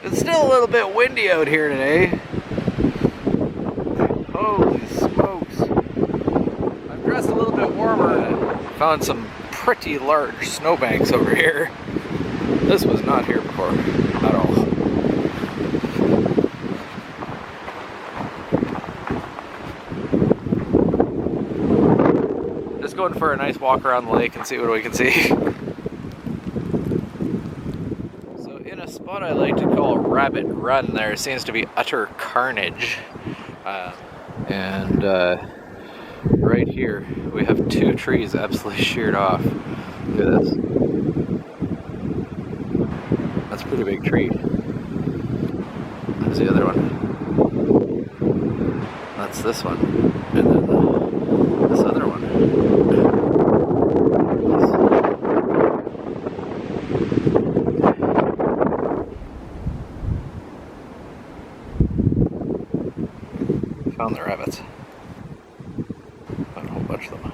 It's still a little bit windy out here today. Holy smokes. I've dressed a little bit warmer. Found some pretty large snowbanks over here. This was not here before at all. Just going for a nice walk around the lake and see what we can see. So in a spot I like to call Rabbit Run, there seems to be utter carnage. Right here we have two trees absolutely sheared off. Look at this. That's a pretty big tree. There's the other one. That's this one. And then this other one. Found the rabbits. Found a whole bunch of them.